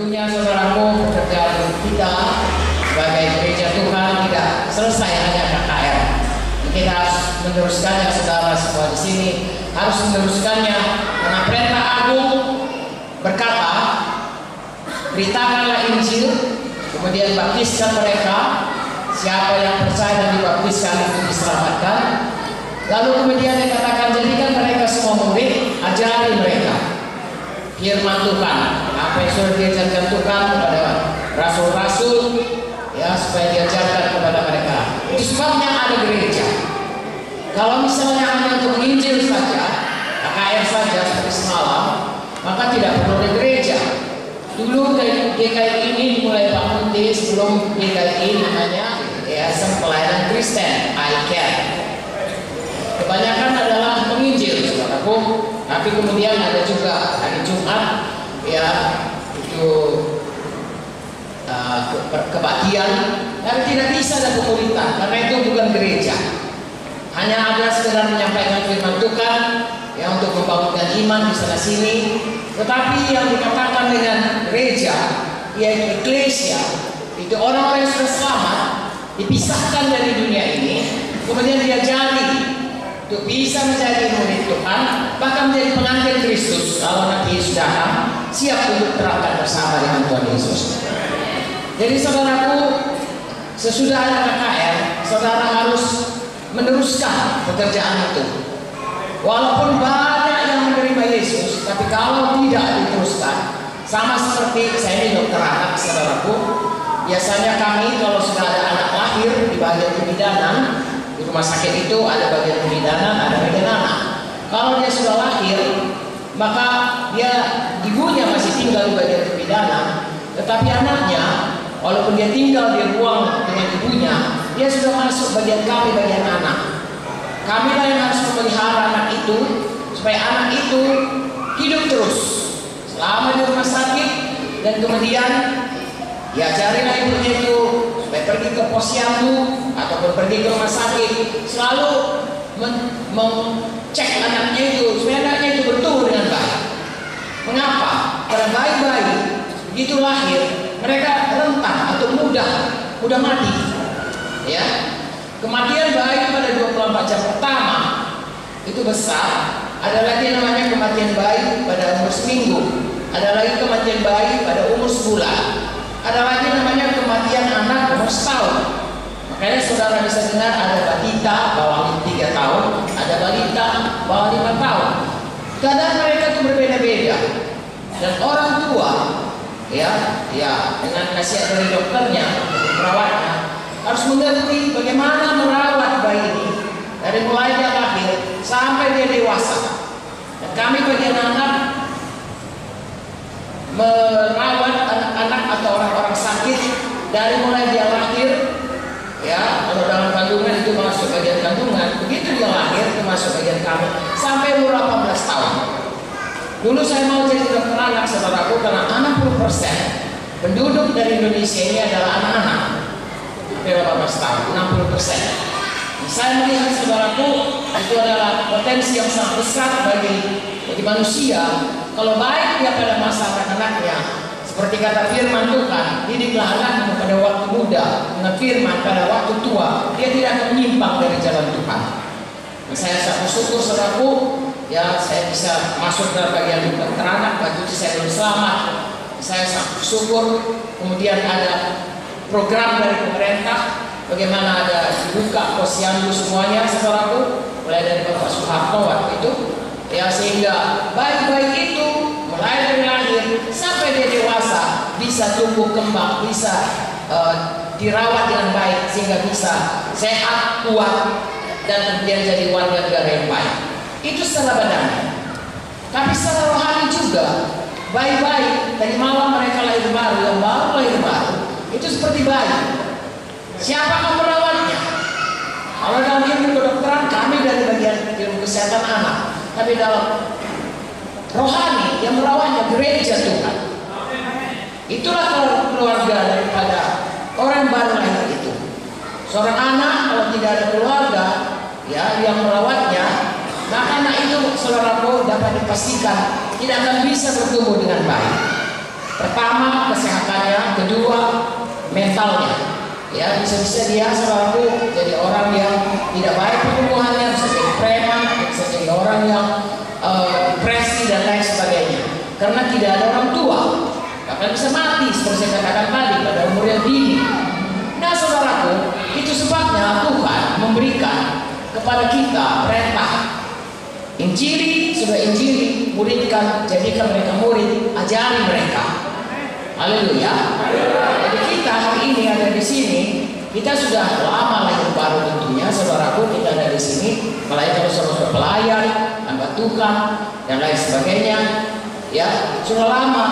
tentunya saudaraku, pekerjaan kita sebagai gereja Tuhan tidak selesai hanya KKR. Kita harus meneruskannya, saudara semua di sini harus meneruskannya. Karena perintah agung berkata, beritakanlah Injil, kemudian baptiskan mereka. Siapa yang percaya dan dibaptiskan itu diselamatkan. Lalu kemudian dikatakan, jadikan mereka semua murid, ajari mereka firman Tuhan, apa yang sudah diajarkan Tuhan kepada rasul-rasul, ya, supaya diajarkan kepada mereka. Itu sebabnya ada gereja. Kalau misalnya hanya untuk menginjil saja, KKR saja seperti semalam, maka tidak perlu ada gereja. Dulu GKI ini dimulai Pak Munti, sebelum GKI namanya Yayasan Pelayanan Kristen, ICARE. Kebanyakan adalah menginjil, saudaraku. Tapi kemudian ada juga hari Jumat, ya, itu kebaktian. Tapi tidak bisa ada pemuritan, karena itu bukan gereja. Hanya ada sekedar menyampaikan firman Tuhan, ya, untuk membangunkan iman di sana sini. Tetapi yang dikatakan dengan gereja, yaitu eklesia, itu orang-orang yang sudah selamat, dipisahkan dari dunia ini, kemudian diajari untuk bisa menjadi murid Tuhan, bahkan menjadi pengantin Kristus. Kalau nanti Yesus datang, siap untuk berangkat bersama dengan Tuhan Yesus. Jadi saudaraku, sesudah ada KKR, saudara harus meneruskan pekerjaan itu. Walaupun banyak yang menerima Yesus, tapi kalau tidak diteruskan, sama seperti saya ini dokter anak, saudaraku. Biasanya kami kalau sudah ada anak lahir di bagian kebidanan, di rumah sakit itu ada bagian kebidanan, ada bagian anak. Kalau dia sudah lahir, maka dia ibunya masih tinggal di bagian kebidanan, tetapi anaknya, walaupun dia tinggal di ruang dengan ibunya, dia sudah masuk bagian kami, bagian anak. Kami lah yang harus memelihara anak itu, supaya anak itu hidup terus selama di rumah sakit, dan kemudian diajarilah ibunya itu supaya pergi ke posyandu ataupun pergi ke rumah sakit, selalu mengcek anaknya itu supaya anaknya itu bertumbuh dengan baik. Mengapa? Karena bayi-bayi begitu lahir, mereka rentan atau mudah mati. Ya, kematian bayi pada 24 jam pertama itu besar. Ada lagi namanya kematian bayi pada umur seminggu. Ada lagi kematian bayi pada umur sebulan. Ada lagi namanya kematian anak umur setahun. Makanya saudara bisa dengar ada balita bawah 3 tahun, ada balita bawah 5 tahun. Kadang mereka itu berbeda-beda. Dan orang tua, ya dengan nasihat dari dokternya, perawatnya, harus mengerti bagaimana merawat bayi ini dari mulai dia lahir sampai dia dewasa. Dan kami bagian anak merawat anak-anak atau orang-orang sakit dari mulai dia lahir, ya, kalau dalam kandungan itu masuk bagian kandungan, begitu dia lahir itu masuk bagian kami sampai umur 18 tahun. Dulu saya mau jadi dokter anak, saudaraku, karena 60% penduduk dari Indonesia ini adalah anak-anak 18 tahun, 60%. Saya melihat, saudaraku, itu adalah potensi yang sangat besar bagi manusia. Kalau baik dia pada masa anak-anaknya, seperti kata firman Tuhan, didiklah anakmu pada waktu muda dengan firman pada waktu tua, dia tidak akan menyimpang dari jalan Tuhan. Saya sangat bersyukur, saudaraku, ya, saya bisa masuk dalam bagian dokter anak, waktu itu saya belum selamat. Saya sangat bersyukur. Kemudian ada program dari pemerintah, bagaimana ada dibuka posyandu semuanya, saudaraku, mulai dari Bapak Soeharto waktu itu, ya, sehingga bayi-bayi itu mulai dari lahir sampai dia dewasa bisa tumbuh kembang, bisa dirawat dengan baik sehingga bisa sehat, kuat, dan kemudian jadi warga negara yang baik. Itu secara badan. Tapi secara rohani juga, bayi-bayi dari malam mereka lahir baru, yang baru lahir baru, itu seperti bayi. Siapa yang merawatnya? Kalau dalam ilmu kedokteran kami dari bagian ilmu kesehatan anak, tapi dalam rohani yang merawatnya gereja Tuhan. Itulah keluarga daripada orang baru lahir itu. Seorang anak kalau tidak ada keluarga, ya, yang merawatnya, maka anak itu, saudaraku, dapat dipastikan tidak akan bisa bertumbuh dengan baik. Pertama, kesehatannya. Kedua, mentalnya. Ya, bisa-bisa dia selalu jadi orang yang tidak baik pertumbuhannya, bisa jadi preman, bisa jadi orang yang depresi dan lain sebagainya. Karena tidak ada orang tua, bahkan bisa mati seperti saya katakan tadi pada umur yang dini. Nah, saudaraku, itu sebabnya Tuhan memberikan kepada kita perintah. Injili, sudah injili, muridkan, jadikan mereka murid, ajari mereka. Haleluya. Jadi kita hari ini ada di sini, kita sudah lama lahir baru tentunya, saudaraku, kita ada di sini, melayani saudara pelayan, hamba Tuhan dan lain sebagainya. Ya, sudah lama.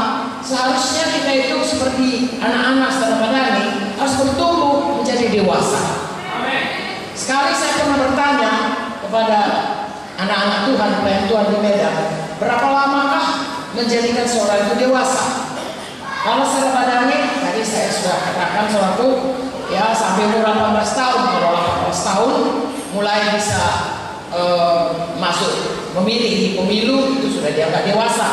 Seharusnya kita itu seperti anak-anak secara madani harus bertumbuh menjadi dewasa. Sekali saya pernah bertanya kepada anak-anak Tuhan, pelayan Tuhan di Medan, berapa lamakah menjadikan seorang itu dewasa? Kalau secara madani, tadi saya sudah katakan saudaraku, ya sampai umur 18 tahun. Kalau 18 tahun mulai bisa masuk memilih di pemilu, itu sudah dianggap dewasa.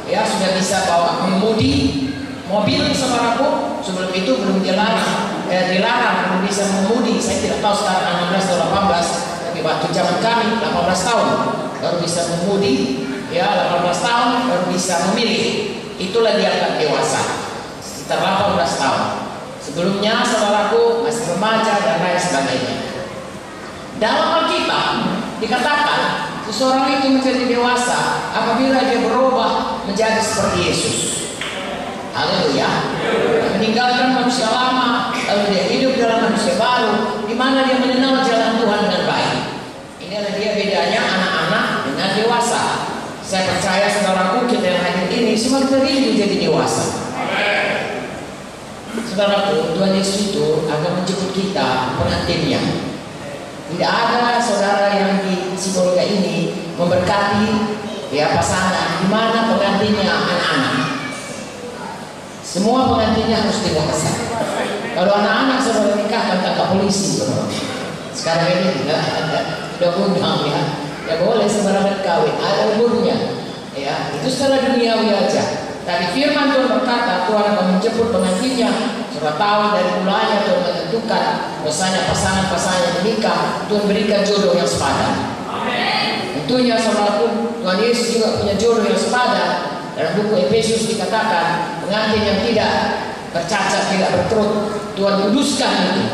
Ya, sudah bisa bawa mengemudi mobil, saudaraku. Sebelum itu belum dilarang, belum bisa mengemudi. Saya tidak tahu sekarang 16 atau 18, tapi waktu zaman kami 18 tahun baru bisa mengemudi. Ya, 18 tahun baru bisa memilih. Itulah dianggap dewasa. Sekitar 18 tahun. Sebelumnya saudaraku masih remaja dan lain sebagainya. Dalam Alkitab dikatakan seseorang itu menjadi dewasa apabila dia berubah menjadi seperti Yesus. Haleluya. Meninggalkan manusia lama, lalu dia hidup dalam manusia baru, di mana dia mengenal jalan Tuhan dengan baik. Inilah dia bedanya anak-anak dengan dewasa. Saya percaya saudaraku, kita yang hadir ini semua kita ingin menjadi dewasa. Saudaraku, Tuhan Yesus itu akan menjemput kita pengantinnya. Tidak ada saudara yang di Sibolga ini memberkati ya pasangan di mana pengantinnya anak-anak. Semua pengantinnya harus dewasa. Kalau anak-anak saudara nikahkan tanpa polisi, saudara. Sekarang ini tidak undang ya. Ya boleh sembarangan kawin, ada umurnya. Ya, itu secara duniawi aja. Tapi firman Tuhan berkata, Tuhan akan menjemput pengantinnya. Sudah tahu dari mulanya Tuhan menentukan bahwasanya pasangan-pasangan yang menikah, Tuhan berikan jodoh yang sepadan. Tentunya saudaraku, Tuhan Yesus juga punya jodoh yang sepadan. Dalam buku Efesus dikatakan pengantin yang tidak bercacat, tidak berkerut, Tuhan kuduskan itu.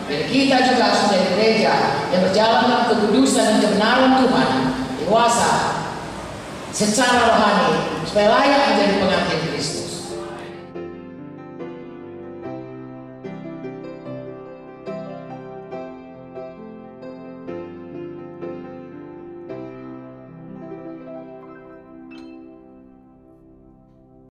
Jadi kita juga harus menjadi gereja yang berjalan dalam kekudusan dan kebenaran Tuhan, dewasa secara rohani supaya layak menjadi pengantin Kristus.